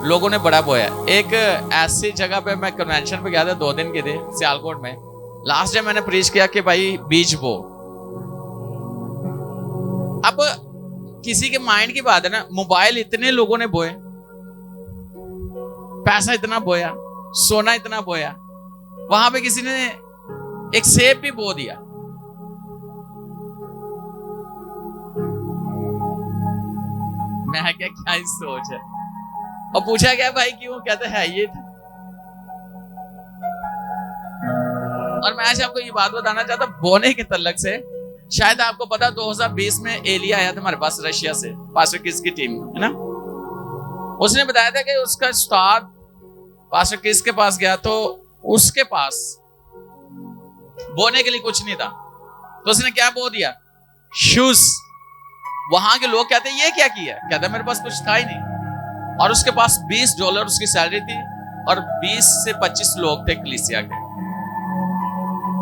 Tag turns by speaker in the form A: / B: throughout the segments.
A: लोगों ने बड़ा बोया। एक ऐसी जगह पे मैं कन्वेंशन पे गया था, 2 दिन के थे सियालकोट में। लास्ट टाइम मैंने प्रीच किया कि भाई बीज बो। अब किसी के माइंड की बात है ना, मोबाइल इतने लोगों ने बोए, पैसा इतना बोया, सोना इतना बोया, वहां पे किसी ने एक सेब भी बो दिया। मैं क्या क्या ही सोच है। और पूछा गया भाई क्यों, कहते हैं ये था। और मैं आज आपको ये बात बताना चाहता बोने के तल्लक से। शायद आपको पता 2020 में एलिया आया था हमारे पास रशिया से, पास्टर किस की टीम है ना। उसने बताया था कि उसका उस्ताद पास्टर किस के पास गया तो उसके पास बोने के लिए कुछ नहीं था, तो उसने क्या बो दिया, शूज। वहां के लोग कहते ये क्या किया, कहते मेरे पास कुछ था ही नहीं। और उसके पास $20 उसकी सैलरी थी और 20 से 25 लोग थे कलीसिया के।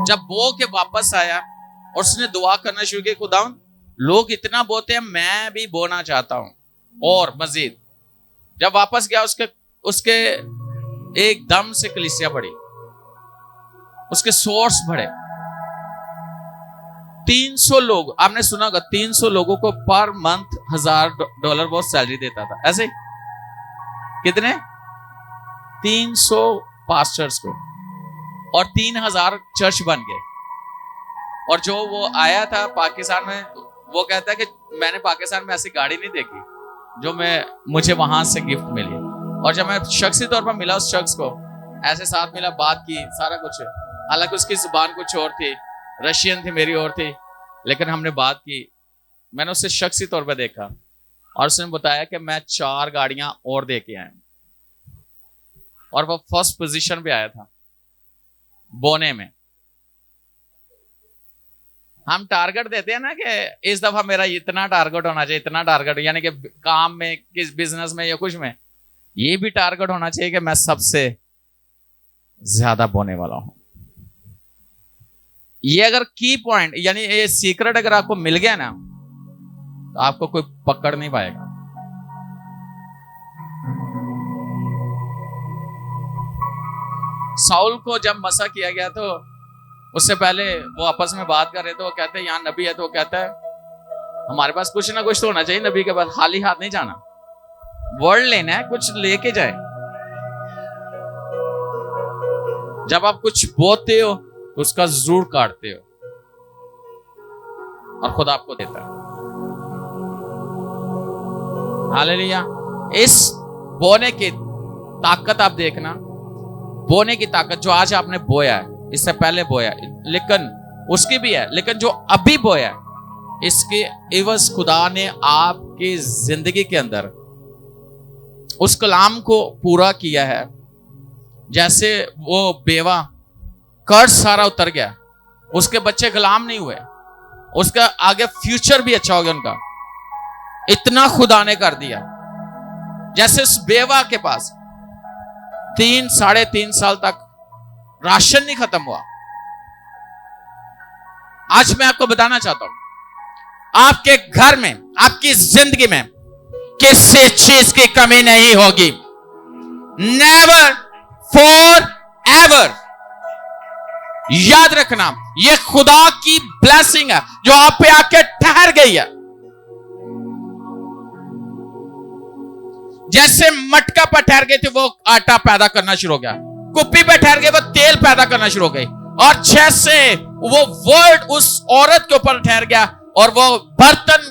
A: जब बो के वापस आया और उसने दुआ करना शुरू की, खुदावन लोग इतना बोते हैं, मैं भी बोना चाहता हूं और मजीद। जब वापस गया उसके एकदम से कलीसिया बढ़ी, उसके सोर्स बढ़े। 300 लोग, आपने सुना होगा 300 लोगों को पर मंथ $1000 वो सैलरी देता था। ऐसे कितने 300 पास्टर्स को, और 3000 चर्च बन गए। और जो वो आया था पाकिस्तान में, वो कहता है कि मैंने पाकिस्तान में ऐसी गाड़ी नहीं देखी जो मुझे वहां से गिफ्ट मिली। और जब मैं शख्सी तौर पर मिला उस शख्स को, ऐसे साथ मिला, बात की, सारा कुछ। हालांकि उसकी जुबान कुछ और थी, रशियन थी, मेरी और थी, लेकिन हमने बात की। मैंने उससे शख्सी तौर पर देखा और उसने बताया कि मैं 4 गाड़ियां और दे के आया, और वो फर्स्ट पोजीशन पे आया था बोने में। हम टारगेट देते हैं ना कि इस दफा मेरा इतना टारगेट होना चाहिए, इतना टारगेट, यानी कि काम में, किस बिजनेस में या कुछ में, ये भी टारगेट होना चाहिए कि मैं सबसे ज्यादा बोने वाला हूं। ये अगर की पॉइंट, यानी ये सीक्रेट अगर आपको मिल गया ना, तो आपको कोई पकड़ नहीं पाएगा। साउल को जब मसा किया गया तो उससे पहले वो आपस में बात कर रहे थे। वो कहते हैं यहाँ नबी है, तो वो कहता है हमारे पास कुछ ना कुछ तो होना चाहिए नबी के पास, खाली हाथ नहीं जाना, वर्ड लेना है, कुछ लेके जाए। जब आप कुछ बोते हो तो उसका जरूर काटते हो, और खुदा आपको देता है। हालेलुया। इस बोने की ताकत आप देखना, बोने की ताकत जो आज आपने बोया है, इससे पहले बोया, लेकिन उसकी भी है, लेकिन जो अभी बोया है, इसके एवज खुदा ने आपकी जिंदगी के अंदर उस कलाम को पूरा किया है। जैसे वो बेवा, कर्ज सारा उतर गया, उसके बच्चे गुलाम नहीं हुए, उसका आगे फ्यूचर भी अच्छा हो गया उनका, इतना खुदा ने कर दिया। जैसे उस बेवा के पास 3-3.5 साल तक राशन नहीं खत्म हुआ। आज मैं आपको बताना चाहता हूं, आपके घर में, आपकी जिंदगी में किसी चीज की कमी नहीं होगी। Never, for ever. याद रखना, यह खुदा की ब्लेसिंग है जो आप पे आके ठहर गई है। जैसे मटका पर ठहर गए थे, वो आटा पैदा करना शुरू हो गया, कुप्पी पे ठहर गए, वो तेल पैदा करना शुरू हो गई, और जैसे वो वर्ड उस औरत के ऊपर ठहर गया और वो बर्तन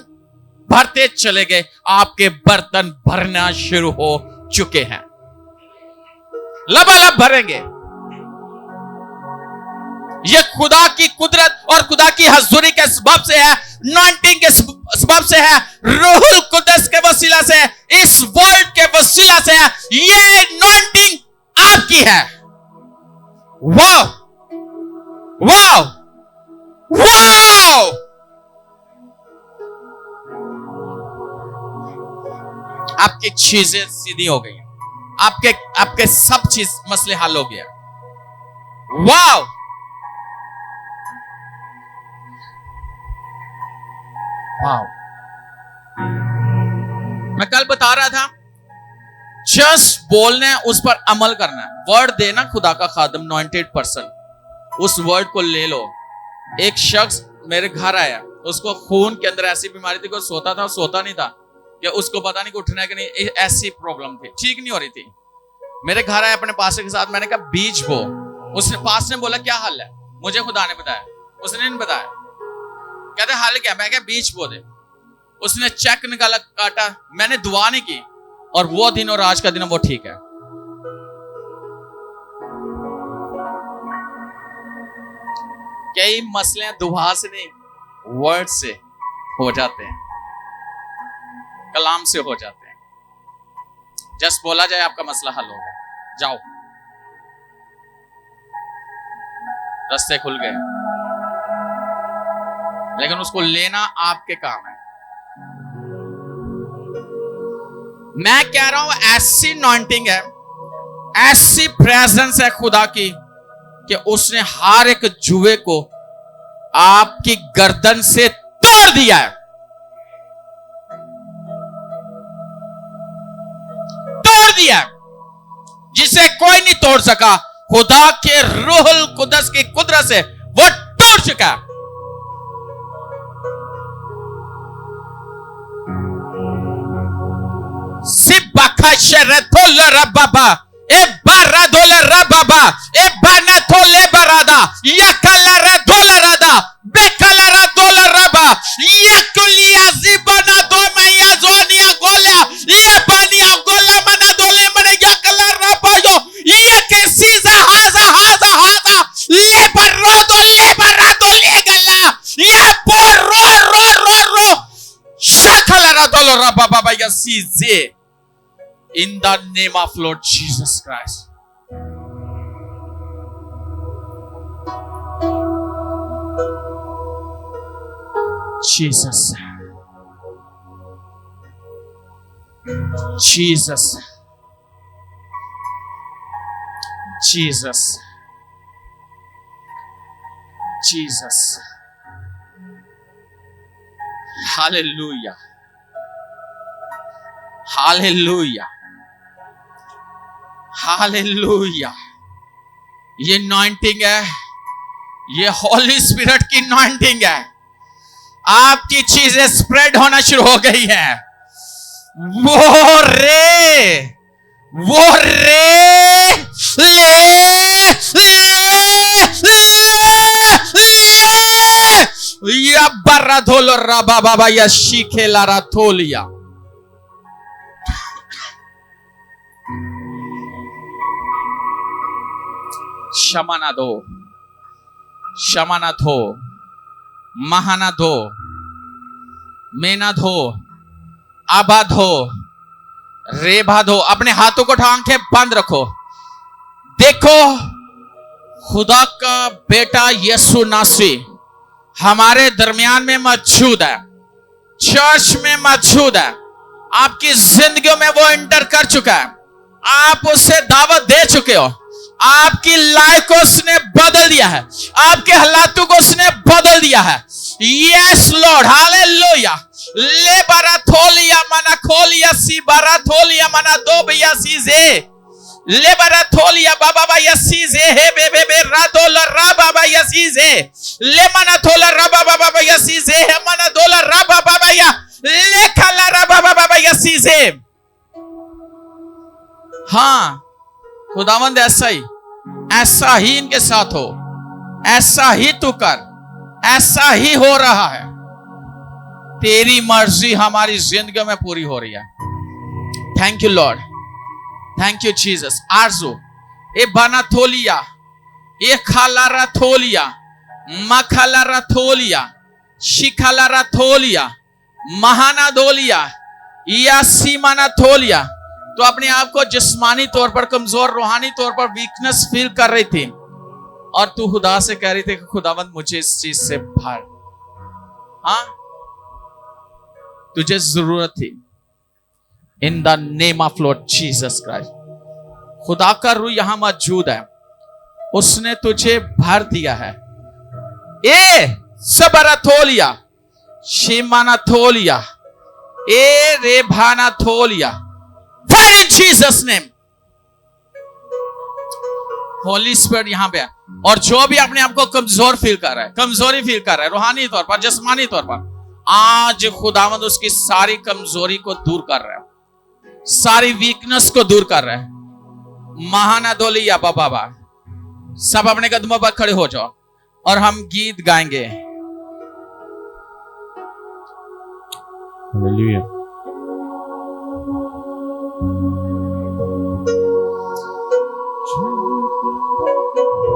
A: भरते चले गए, आपके बर्तन भरना शुरू हो चुके हैं, लबालब भरेंगे। ये खुदा की कुदरत और खुदा की हजूरी के सबब से है, नॉइंटिंग के सबब से है, रूहुल कुदस के वसीला से, इस वर्ल्ड के वसीला से है। ये नॉइंटिंग आपकी है। Wow wow wow. आपकी चीजें सीधी हो गई, आपके सब चीज मसले हल हो गया। वाओ। वाओ। मैं कल बता रहा था जस्ट बोलना है, उस पर अमल करना है। वर्ड देना खुदा का खादम 98%, उस वर्ड को ले लो। एक शख्स मेरे घर आया, उसको खून के अंदर ऐसी बीमारी थी कि सोता था, सोता नहीं था, कि उसको पता नहीं कि उठना है कि नहीं, ऐसी प्रॉब्लम थी, ठीक नहीं हो रही थी। मेरे घर आया अपने पास्टर के साथ, मैंने कहा बीज बो। उसने पास्टर ने बोला क्या हाल है, मुझे खुदा ने बताया, उसने नहीं बताया। कहते हाल क्या, मैं क्या बीज बो दे। उसने चेक निकाला, काटा, मैंने दुआ नहीं की, और वो दिन और आज का दिन वो ठीक है। कई मसले दुआ से नहीं, वर्ड से हो जाते हैं, कलाम से हो जाते हैं। जस्ट बोला जाए आपका मसला हल हो गया, जाओ, रास्ते खुल गए। लेकिन उसको लेना आपके काम है। मैं कह रहा हूं ऐसी अनॉइंटिंग है, ऐसी प्रेजेंस है खुदा की कि उसने हर एक जुए को आपकी गर्दन से तोड़ दिया है, तोड़ दिया है, जिसे कोई नहीं तोड़ सका। खुदा के रूहुल कुदस की कुदरत से वो तोड़ चुका है। Baba, e baradola rababa, e banatole barada, yakalara dolarada, bekalara dolaraba, yakulia zibana doma yazonia gola, yabania gola manadole mane yakalara bayo, yakesiza haza, lebarado legala, yaporro, shakalara dolara baba yasize. In the name of Lord Jesus Christ. Jesus. Jesus. Jesus. Jesus. Hallelujah. Hallelujah. Hallelujah. ये anointing है, ये हॉली spirit की anointing है। आपकी चीजें spread होना शुरू हो गई है। वो रे या बर्रा धोलो रबा बाबा या शीखे लारा थोलिया। शमानादो, शमानाथो, महानाधो, मेनाधो, आबाधो, रेबाधो। अपने हाथों को आंखें बंद रखो। देखो खुदा का बेटा यीशु नासरी हमारे दरमियान में मौजूद है, चर्च में मौजूद है। आपकी जिंदगियों में वो एंटर कर चुका है। आप उसे दावत दे चुके हो। आपकी लाइफ को उसने बदल दिया है, आपके हालातों को उसने बदल दिया है। Yes Lord, hallelujah. ले बराथोलिया मना खोलिया सी बराथोलिया मना दो भैया सीजे ले बराथोलिया बाबा भैया सीजे हे बे रातोला रा बाबा या सीजे ले मना थोला रा बाबा भैया सीजे हे मना दोला रा बाबा भैया ले खला रा बाबा भैया सीजे। हाँ, खुदावंद ऐसा ही इनके साथ हो, ऐसा ही तू कर, ऐसा ही हो रहा है। तेरी मर्जी हमारी जिंदगी में पूरी हो रही है। Thank you Lord, thank you Jesus. आरजू ए बनाथोलिया, ए खालारा थोलिया, मखालारा थोलिया, शिखालारा थोलिया, महाना दोलिया, या सीमाना थोलिया। तो अपने आप को जिस्मानी तौर पर कमजोर, रूहानी तौर पर वीकनेस फील कर रही थी, और तू खुदा से कह रही थी कि खुदावंद मुझे इस चीज से भर। हाँ, तुझे जरूरत थी। इन the name of Lord Jesus Christ, खुदा का रूह यहां मौजूद है, उसने तुझे भर दिया है। ए सबराथोलिया, शिमानाथोलिया, ए रेभानाथोलिया, fire in Jesus name. Holy spirit यहां पे है। और जो भी अपने आप को कमजोर फील कर रहा है, कमजोरी फील कर रहा है रूहानी तौर पर, जिस्मानी तौर पर, आज खुदावंद उसकी सारी कमजोरी को दूर कर रहा है, सारी वीकनेस को दूर कर रहा है। महानादोली या बाबा, सब अपने कदमों पर खड़े हो जाओ और हम गीत गाएंगे।
B: हालेलुया।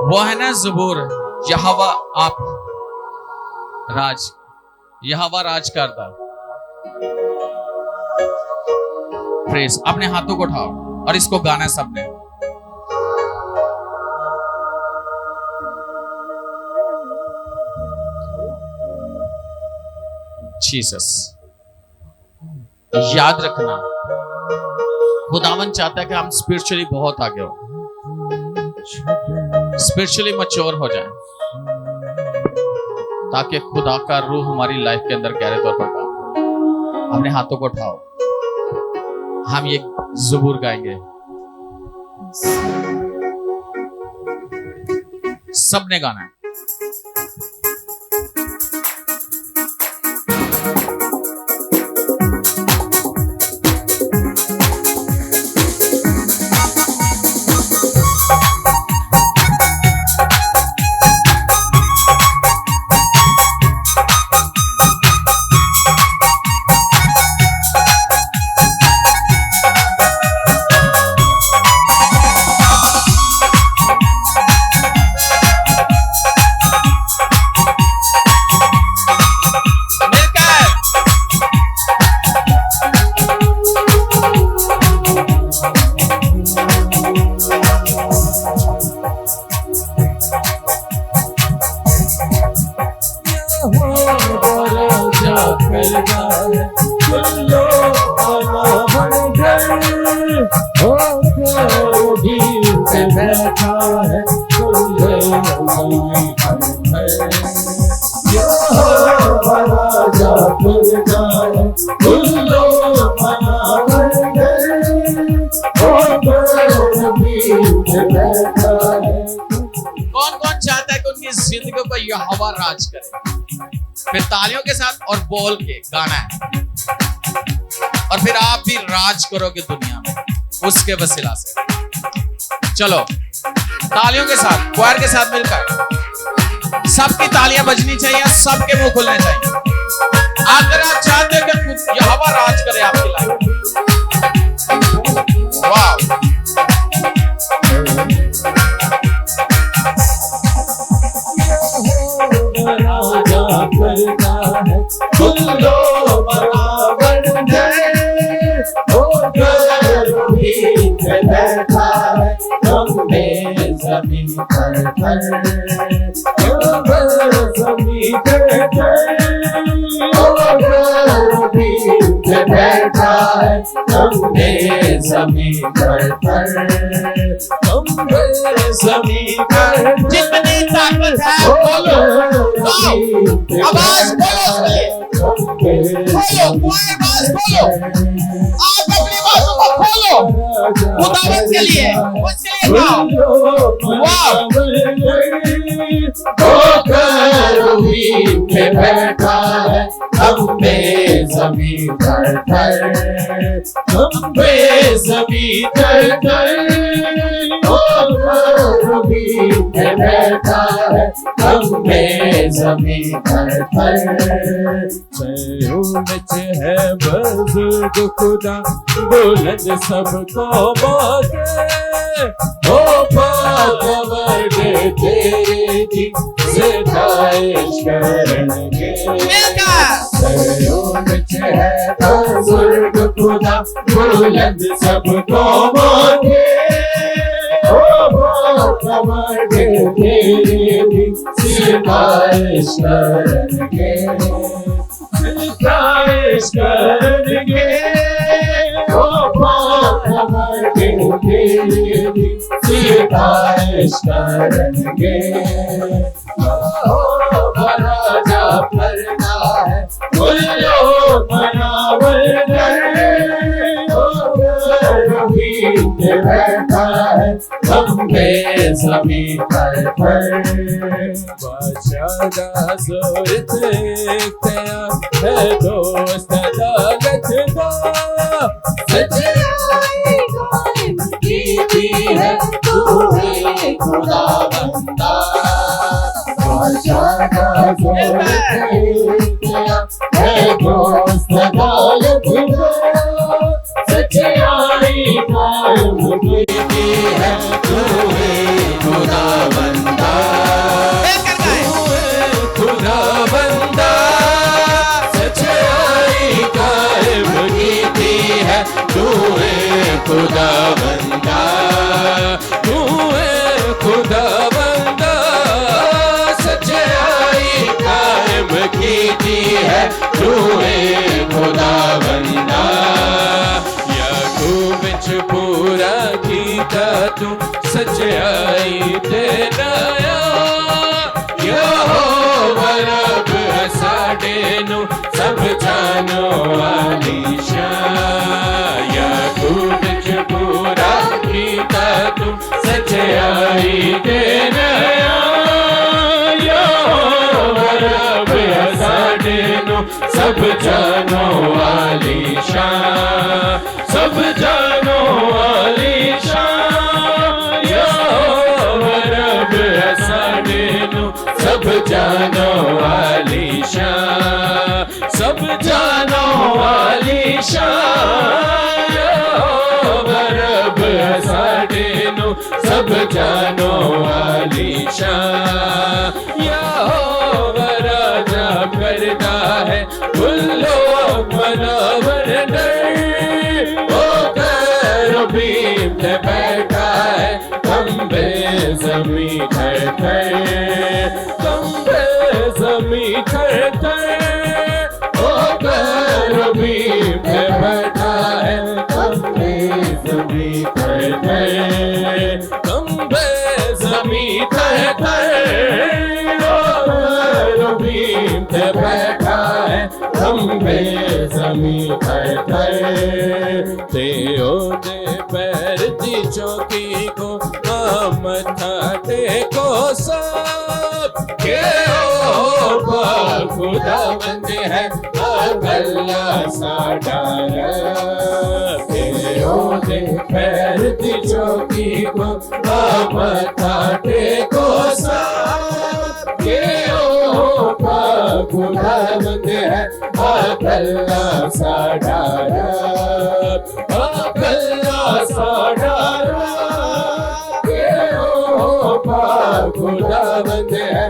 A: वो है ना ज़बूर, यहोवा आप राज, यहोवा राज करता। प्रेस, अपने हाथों को उठाओ और इसको गाना है सबने। जीसस, याद रखना खुदावन चाहता है कि हम स्पिरिचुअली बहुत आगे हो, स्पिरिचुअली मैच्योर हो जाएं, ताकि खुदा का रूह हमारी लाइफ के अंदर गहरे तौर पर काम। अपने हाथों को उठाओ, हम ये ज़बूर गाएंगे, सबने गाना है। कौन चाहता है कि उनकी जिंदगी पर यहोवा राज करे? फिर तालियों के साथ और बोल के गाना है, और फिर आप भी राज करोगे दुनिया में उसके वसीला से। चलो तालियों के साथ, क्वायर के साथ मिलकर सबकी तालियां बजनी चाहिए, सबके मुंह खुलने चाहिए। अगर आप चाहते हो कि यहोवा राज करे आपकी लाइफ, वाह, जितनी ताकत है बोलो, आवाज बोलो, बोलो, आवाज बोलो, आप अपनी बातों को खोलो खुदावंद के लिए, उसके लिए गाओ। वाह, पे बैठा है, लंबे ज़मीन पर लंबे ज़मीन पर पे बैठा है, लंबे ज़मीन पर
B: है बुजुर्ग खुदा बुलंद सबको मांगे, ओ पावर तेरे दी सिताइश करेंगे। है बुजुर्ग खुदा बुलंद सबको मांगे, ओ पावर तेरे दी सिताइश करेंगे, सिताइश करेंगे, ओ पावर तेरे दी सिताइश करेंगे। राजा करना है, बोलो मनावर में बैठा है लंबे ज़मीं पर
C: बादशाह दा जोर देखया है दोस्त दौलत दा
B: सच्चाई कायम कीती है तूने खुदा बंदा बादशाह का जोर देखया है दोस्त दौलत दा सच्चाई कायम कीती है तूने खुदा बंदा
C: खुदा बंदा सच्चाई कायम कीती है तू है खुदा बंदा तू है खुदा बंदा सच्चाई कायम कीती है तू है खुदा बंदा याकूब विच पूरा कीता तू सच्चाई ते दया यहोवा रब साडे नु सब जानो वाली शान याकूब विच पूरा कीता तू सच्चाई ते दया यहोवा रब साडे नु सब जानो वाली शान सब जानो वाली शान यहोवा रब साडे नु सब जानो वाली शान सब जानो वाली शान यहोवा रब साडे नु सब जानो वाली शान यहोवा राजा करता है बुल्लो मनावर डर ओ करूबीम पे बैठा है खंबे ज़मीं थर खंबे ज़मीं थर ओ करूबीम पे बैठा है खंबे ज़मीं थर खंबे ज़मीं थर ओ करूबीम पे बैठा है खंबे ज़मीं थर ते ओदे पैर दी चौकी को मथा टेको सब के ओ खुदा बंदे है अल्लाह साडा ते ओदे पैर दी चौकी को मथा टेको सब के ओ खुदा बंदे है अल्लाह साडा अल्लाह साडा खुदा बंदे है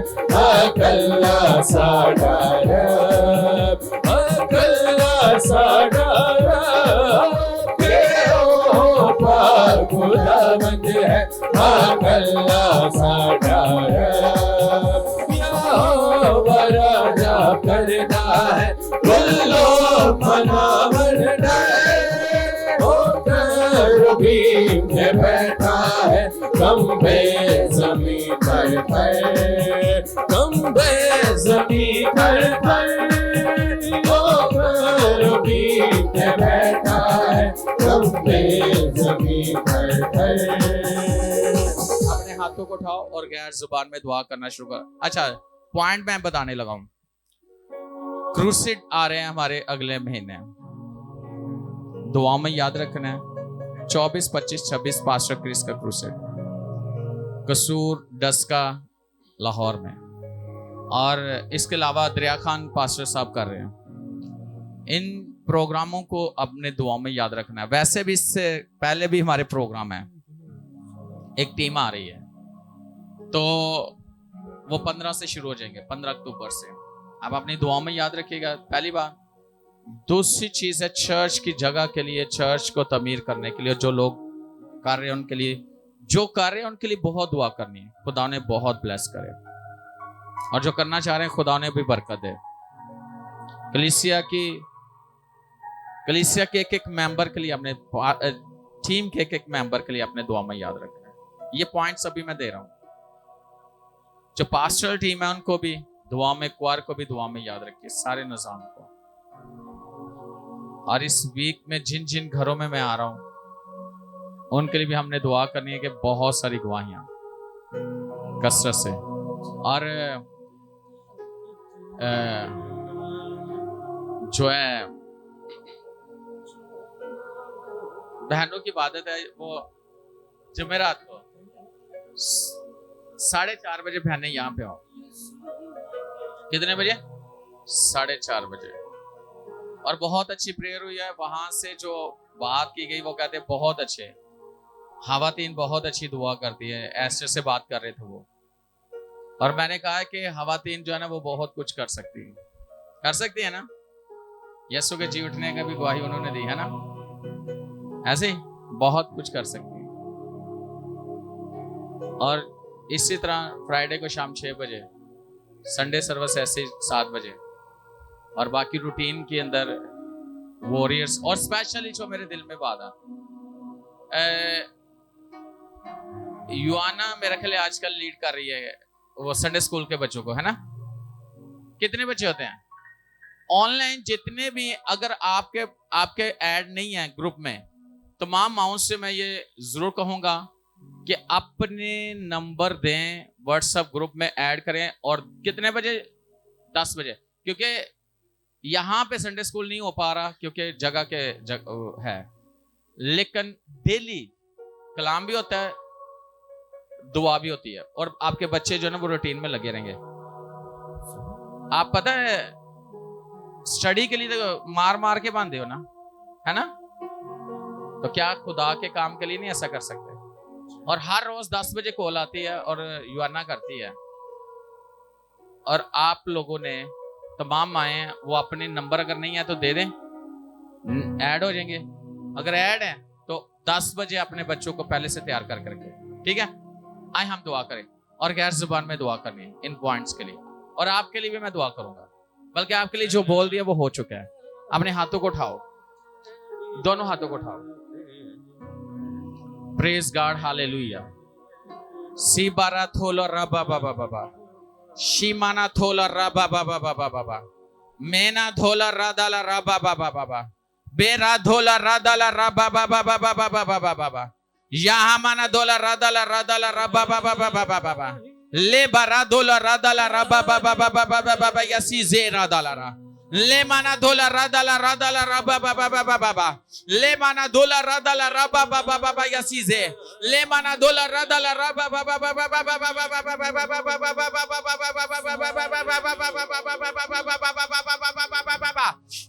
C: अल्लाह साडा अल्लाह साडा खुदा बंदे है अल्लाह साडा यहोवा राजा करता है बुल्लो मनावर डर ओ करूबीम पे बैठा है खंबे ज़मीं पर खंबे ज़मीं पर ओ करूबीम पे बैठा है खंबे ज़मीं पर
A: अपने हाथों को उठाओ और गैर जुबान में दुआ करना शुरू कर। अच्छा, पॉइंट मैं बताने लगा हूं। क्रूसिड आ रहे हैं हमारे अगले महीने, दुआ में याद रखना है। 24, 25, 26 पास्टर क्रिस का क्रूसिड कसूर डस्का लाहौर में, और इसके अलावा दरिया खान पास्टर साहब कर रहे हैं। इन प्रोग्रामों को अपने दुआ में याद रखना है। वैसे भी इससे पहले भी हमारे प्रोग्राम है, एक टीम आ रही है, तो वो 15 से शुरू हो जाएंगे, 15 अक्टूबर से। आप अपनी दुआ में याद रखिएगा। पहली बात। दूसरी चीज है चर्च की जगह के लिए, चर्च को तमीर करने के लिए जो लोग कर रहे हैं उनके लिए, जो कर रहे हैं उनके लिए बहुत दुआ करनी है। खुदा ने बहुत ब्लेस करे, और जो करना चाह रहे हैं खुदा ने भी बरकत दे। कलीसिया के एक एक मेंबर के लिए, अपने टीम के एक एक मेंबर के लिए अपने दुआ में याद रखना है। ये पॉइंट्स अभी मैं दे रहा हूं। जो पास्टरल टीम है उनको भी दुआ में, क्वार को भी दुआ में याद रखिए, सारे निजाम को। और इस वीक में जिन जिन घरों में मैं आ रहा हूं, उनके लिए भी हमने दुआ करनी है कि बहुत सारी गवाहियां कसरत से। और जो है बहनों की इबादत है वो जुमेरात को 4:30 बजे बहनें यहाँ पे आओ। कितने बजे? 4:30 बजे। और बहुत अच्छी प्रेयर हुई है। वहां से जो बात की गई वो कहते हैं बहुत अच्छे, हवातीन बहुत अच्छी दुआ करती है। एस्टर से बात कर रहे थे वो, और मैंने कहा कि हवातीन जो है ना वो बहुत कुछ कर सकती है ना। यीशु के जी उठने का भी गवाही उन्होंने दी है ना, ऐसे ही बहुत कुछ कर सकती है। और इसी तरह फ्राइडे को शाम 6 बजे, संडे सर्विस ऐसे 7 बजे, और बाकी रूटीन के अंदर वॉरियर्स। और स्पेशली जो मेरे दिल में बात युआना मेरा ख्याल आजकल लीड कर रही है वो संडे स्कूल के बच्चों को, है ना। कितने बच्चे होते हैं ऑनलाइन? जितने भी, अगर आपके ऐड नहीं है ग्रुप में, तमाम माउंट से मैं ये जरूर कहूंगा कि अपने नंबर दें, व्हाट्सएप ग्रुप में ऐड करें। और कितने बजे? 10 बजे, क्योंकि यहां पे संडे स्कूल नहीं हो पा रहा क्योंकि जगह है, लेकिन डेली कलाम भी होता है, दुआ भी होती है, और आपके बच्चे जो है ना वो रूटीन में लगे रहेंगे। आप पता है स्टडी के लिए तो मार मार के बांधे हो ना, है ना। तो क्या खुदा के काम के लिए नहीं ऐसा कर सकते? और हर रोज 10 बजे कॉल आती है और युआना करती है, और आप लोगों ने तमाम माए वो अपने नंबर अगर नहीं है तो दे दें, ऐड हो जाएंगे। अगर ऐड है तो 10 बजे अपने बच्चों को पहले से तैयार करके रखें, ठीक है। आए हम दुआ करें, और गैर जुबान में दुआ करनी है इन पॉइंट्स के लिए, और आपके लिए भी मैं दुआ करूंगा। बल्कि आपके लिए जो बोल दिया वो हो चुका है। अपने हाथों को उठाओ, दोनों हाथों को उठाओ। Praise God, hallelujah. सी बारा थोला रबा बाबा बाबा, शीमाना थोला रबा बाबा बाबा बाबा, मेना धोला रादाला रबा बाबा बाबा, बेरा धोला रादाला रबा बाबा बाबा बाबा बाबा, यहाँ माना धोला रादाला रादाला रबा बाबा बाबा बाबा, ले बारा धोला रादाला रबा बाबा बाबा बाबा, यसी जे रादाला रा, ले माना धोला रादाला रादाला रबा बाबा बाबा बाबा, ले माना धोला रादाला रबा बाबा बाबा यसी जे, ले माना धोला रादाला रबा बाबा बाबा बाबा,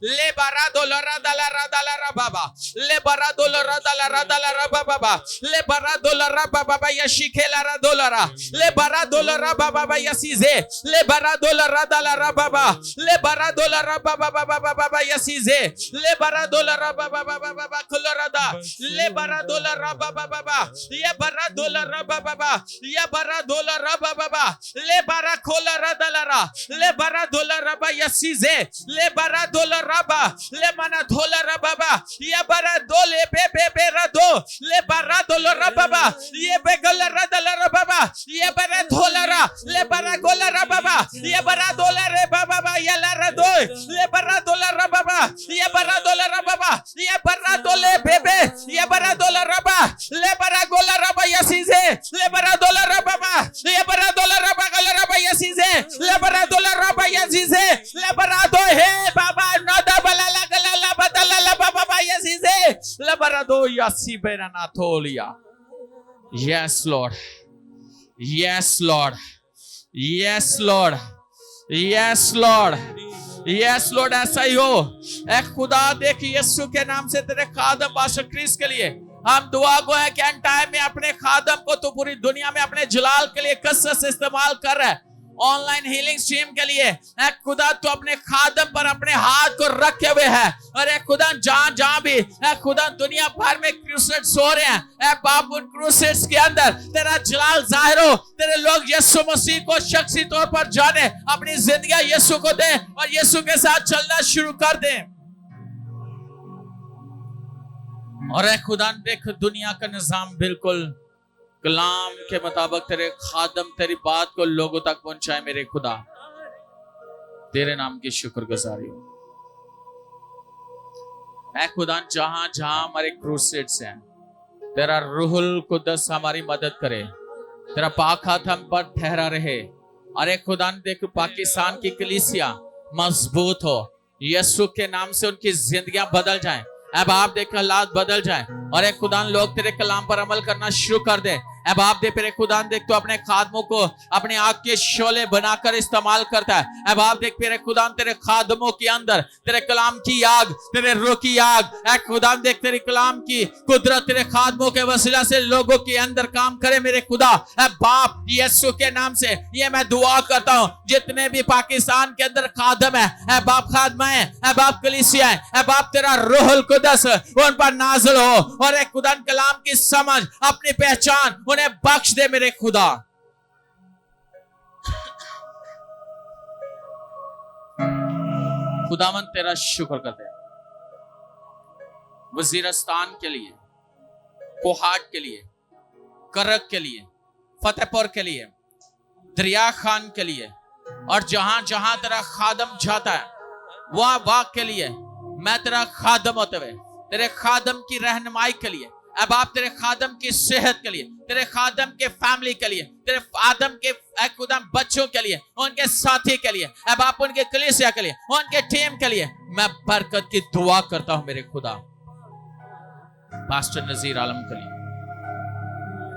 A: ले बारा धोला रादाला रादाला रबा, ले बारा धोला रादाला रादाला रबा बाबा, ले बारा धोला रबा बाबा यशी खेला रा धोला, ले बारा धोला रबा बाबा यसी जे, ले बारा धोला रादाला रबा बाबा, ले बारा धोला रबा बाबा बाबा बाबा यसी जे, ले बारा धोला रबा बाबा बाबा खोलरादा, ले बारा धोला रबा बाबा, ये बारा धोला रबा बाबा, ये बारा धोला रबा बाबा, ले बारा खोला रादाला, ले बारा धोला रबा यसी जे, ले बारा धोला रबा, ले माना धोला रबा बाबा, ये बारा धोले बे रदो, ले बारा धोला रबा बाबा, ये बेगल रादाला रबा बाबा, ये बारा धोला रा, ले बारा गोला रबा बाबा, ये बारा धोला रे बाबा ये ला रदो, ले बारा धोला रबा बाबा, ये बारा धोला रबा बाबा, ये बारा धोले बेबे, ये बारा धोला रबा, ले बारा गोला रबा यसीजे, ले बारा धोला रबा बाबा, ये बारा धोला रबा गोला रबा यसीजे, ले बारा धोला रबा यसीजे, ले बारा दो हे बाबा नदा बलाला गलाला बदलाला बाबा यसीजे, ले बारा दो यसी बेराना थोलिया। Yes Lord, yes Lord, yes Lord, yes Lord, yes Lord, ऐसा ही हो। ऐ खुदा देख यीशु के नाम से तेरे खादम पास्टर क्रिस के लिए हम दुआ गो है कि एंड टाइम में अपने खादम को तो पूरी दुनिया में अपने जलाल के लिए कसरत से इस्तेमाल कर रहा है, ऑनलाइन हीलिंग स्ट्रीम के लिए। ऐ खुदा तो अपने खादम पर अपने हाथ को रखे हुए है, और ऐ खुदा जहां भी ऐ खुदा दुनिया भर में क्रूसेड्स हो रहे हैं, ऐ बाप उन क्रूसेड्स के अंदर तेरा जलाल जाहिर हो, तेरे लोग यीशु मसीह को शख्सी तौर पर जाने, अपनी जिंदगी यीशु को दे और यीशु के साथ चलना शुरू कर दे। और ऐ खुदा देख दुनिया का निजाम बिल्कुल कलाम के मुताबिक तेरे खादम तेरी बात को लोगों तक पहुंचाए। मेरे खुदा तेरे नाम की शुक्रगुजारी हो। ऐ खुदा जहां जहां हमारे क्रूसेड्स हैं तेरा रूहुल कुद्दस हमारी मदद करे, तेरा पाक हाथ हम पर ठहरा रहे। अरे खुदा देख पाकिस्तान की कलीसिया मजबूत हो, यीशु के नाम से उनकी जिंदगियां बदल जाएं। अब आप देख हालात बदल जाएं और एक खुदा लोग तेरे कलाम पर अमल करना शुरू कर दे। अब आप देख मेरे खुदा देख तो अपने खादमों को अपने आग के शोले बनाकर इस्तेमाल करता है। अब आप देख मेरे खुदा तेरे खादमों के अंदर तेरे कलाम की आग, तेरे रूह की आग, एक खुदा देख तेरे कलाम की कुदरत तेरे खादमों के वसीला से लोगों के अंदर काम करे मेरे खुदा। अब बाप यीशु के नाम से ये मैं दुआ करता हूँ, जितने भी पाकिस्तान के अंदर खादम है, अब बाप खादमा है, अब बाप कलीसिया है, अब बाप तेरा रूहुल कुद्दस उन पर नाज़िल हो और एक खुदा कलाम की समझ, अपनी पहचान उन्हें बख्श दे मेरे खुदा। खुदावन तेरा शुक्र करते हैं वजीरिस्तान के लिए, कोहाट के लिए, करक के लिए, फतेहपुर के लिए, दरिया खान के लिए और जहां जहां तेरा खादम जाता है वह वाह के लिए मैं तेरा खादम होते हुए तेरे खादम की रहनुमाई के लिए, अब आप तेरे खादम की सेहत के लिए, तेरे खादम के फैमिली के लिए, तेरे खादम के खुदा बच्चों के लिए, उनके साथी के लिए, अब आप उनके कलीसिया के लिए, उनके टीम के लिए मैं बरकत की दुआ करता हूं मेरे खुदा। पास्टर नजीर आलम के लिए,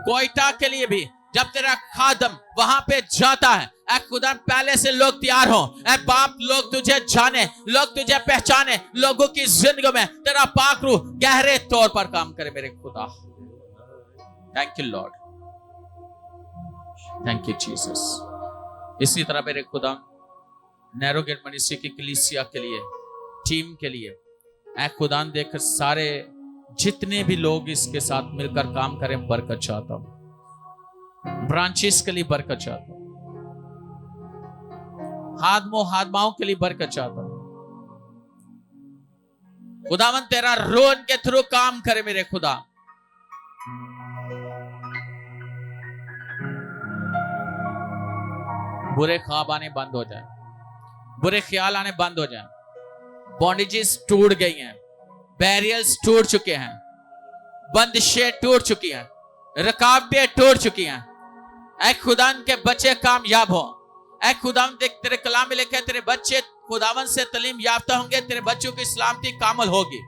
A: कोयटा के लिए भी जब तेरा खादम वहां पे जाता है, ऐ खुदा पहले से लोग तैयार हो, ऐ बाप लोग तुझे जाने, लोग तुझे पहचाने, लोगों की जिंदगी में तेरा पाक रूह गहरे तौर पर काम करे मेरे खुदा। Thank you Lord, thank you Jesus. इसी तरह मेरे खुदा नैरोगेट मनीषी की कलीसिया के लिए, टीम के लिए, ऐ खुदा देख सारे जितने भी लोग इसके साथ मिलकर काम करें बरकत चाहता हूं, ब्रांचेस के लिए बरकत चाहता हूं, हादमाओं के लिए बरकत चाहता हूं। खुदावन तेरा रोन के थ्रू काम करे मेरे खुदा। बुरे ख्वाब आने बंद हो जाए, बुरे ख्याल आने बंद हो जाए, बॉन्डेजेस टूट गई हैं, बैरियर्स टूट चुके हैं, बंदिशें टूट चुकी हैं, रुकावटें टूट चुकी हैं। ऐ खुदावन के बच्चे कामयाब हो, ऐ खुदावन देख तेरे कलाम में लिखा है तेरे बच्चे खुदावन से तालीम याफ्ता होंगे, तेरे बच्चों की सलामती कामल होगी।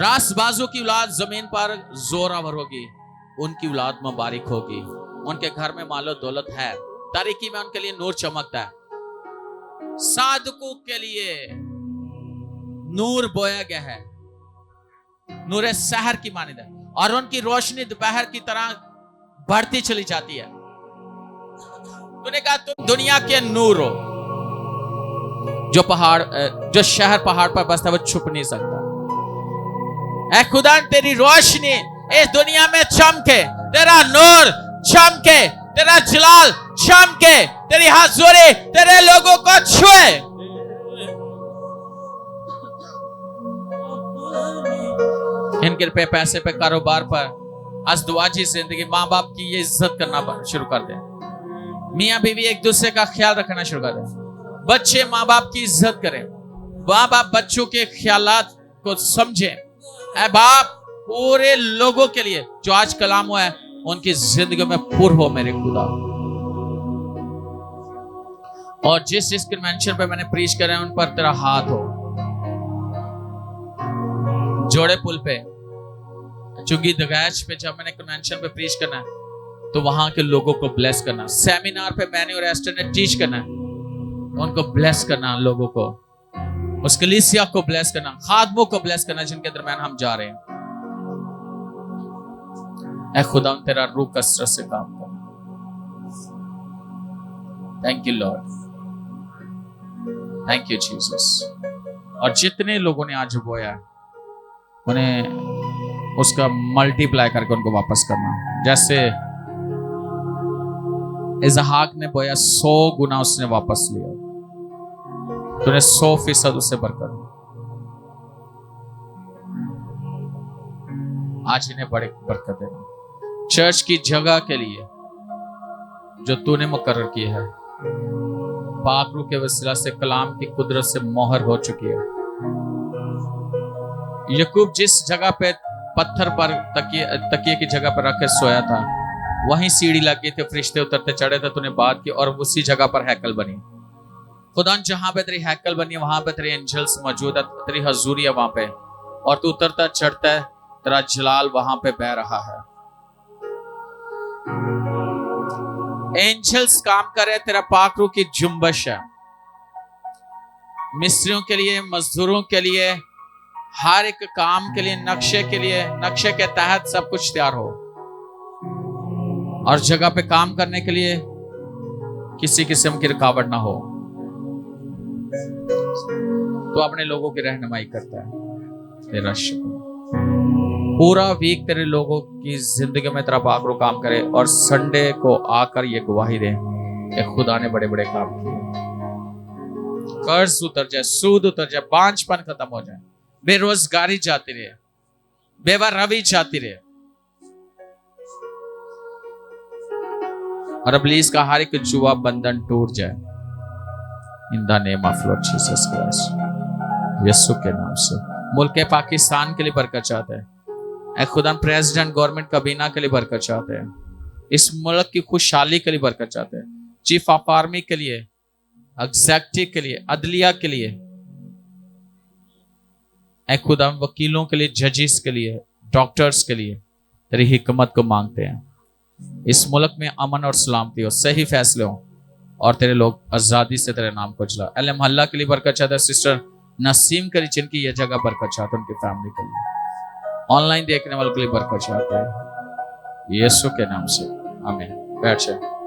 A: रास बाजू की औलाद जमीन पर जोरावर होगी, उनकी औलाद मुबारक होगी, उनके घर में मालो दौलत है, तारीकी में उनके लिए नूर चमकता है। साधकों के लिए नूर बोया गया है, नूर सहर की मानिंद है और उनकी रोशनी दोपहर की तरह बढ़ती चली जाती है। तूने कहा तुम दुनिया के नूर हो, जो शहर पहाड़ पर बसता है वो छुप नहीं सकता। ऐ खुदा तेरी रोशनी इस दुनिया में चमके, तेरा नूर चमके, तेरा जलाल चमके, तेरी हजूरी तेरे लोगों को छुए। इनके पे पैसे पे कारोबार पर अज़दवाजी जिंदगी, माँ बाप की ये इज्जत करना शुरू कर दे, मियाँ बीवी एक दूसरे का ख्याल रखना शुरू कर दे, बच्चे माँ बाप की इज्जत करें, माँ बाप बच्चों के ख्यालात को समझें। ऐ बाप पूरे लोगों के लिए जो आज कलाम हुआ है उनकी जिंदगी में पूर्ण हो मेरे खुदा। और जिस कन्वेंशन पे मैंने प्रीच कर रहे हैं उन पर तेरा हाथ हो। जोड़े पुल पे, चुंगी दगाच पे जब मैंने कन्वेंशन पे प्रीच करना है तो वहां के लोगों को ब्लेस करना, सेमिनार पे मैंने और एस्टर ने टीच करना है, उनको ब्लेस करना, लोगों को, उस कलीसिया को ब्लेस करना, खादमों को ब्लेस करना जिनके दरमियान हम जा रहे हैं। ऐ खुदा तेरा रूह कसरत से काम कर। Thank you Lord, thank you Jesus. और जितने लोगों ने आज बोया उन्हें उसका मल्टीप्लाई करके उनको वापस करना। जैसे इजहाक ने बोया 100 गुना उसने वापस लिया, तूने 100% उसे बरकत। आज इन्हें बड़े बरकत है। चर्च की जगह के लिए जो तूने मुकर्रर की है, पाक रूह के वसीला से कलाम की कुदरत से मोहर हो चुकी है, याकूब जिस जगह पे पत्थर पर तकिए की जगह पर रख के सोया था, वहीं सीढ़ी लग गई थी, फरिश्ते उतरते चढ़े थे, तूने बात की और उसी जगह पर हैकल बनी। खुदा जहां पे तेरी हैकल बनी है वहां पे तेरे एंजल्स मौजूद है, तेरी हजूरी है वहां पे, और तू उतरता चढ़ता है, तेरा जलाल वहां पे बह रहा है। एंजल्स काम कर रहे, तेरा पाक रूह की जुम्बश है। मिस्त्रियों के लिए, मजदूरों के लिए, हर एक काम के लिए, नक्शे के लिए, नक्शे के तहत सब कुछ तैयार हो, और जगह पे काम करने के लिए किसी किस्म की रुकावट ना हो। तो अपने लोगों की रहनुमाई करता है। तेरा शुक्र, पूरा वीक तेरे लोगों की जिंदगी में तेरा पाक रूह काम करे, और संडे को आकर ये गवाही दे कि खुदा ने बड़े बड़े काम किए। कर्ज उतर जाए, सूद उतर जाए, बांझपन खत्म हो जाए, बेरोजगारी जाती रहे, बेवारवी जाती रहे, और इब्लीस का हर एक जुआ बंधन टूट जाए। In the name of Lord Jesus Christ, यीशु के नाम से। मुल्क पाकिस्तान के लिए बरकत चाहते हैं, ऐ खुदा प्रेसिडेंट गवर्नमेंट काबीना के लिए बरकत चाहते हैं, इस मुल्क की खुशहाली के लिए बरकत चाहते हैं, चीफ ऑफ आर्मी के लिए, एग्जेक्टिव के लिए, अदलिया के लिए, ऐ खुदा वकीलों के लिए, जजेस के लिए, डॉक्टर्स के लिए तेरी हिकमत को मांगते हैं। इस मुल्क में अमन और सलामती हो, सही फैसले हो, और तेरे लोग आजादी से तेरे नाम को चला। अल मोहल्ला के लिए बरकत चाहता है, सिस्टर नसीम करी जिनकी ये जगह बरकत चाहता है, उनकी फैमिली के लिए, ऑनलाइन देखने वालों के लिए बरकत चाहता है, यीशु के नाम से आमीन। बैठ जाए।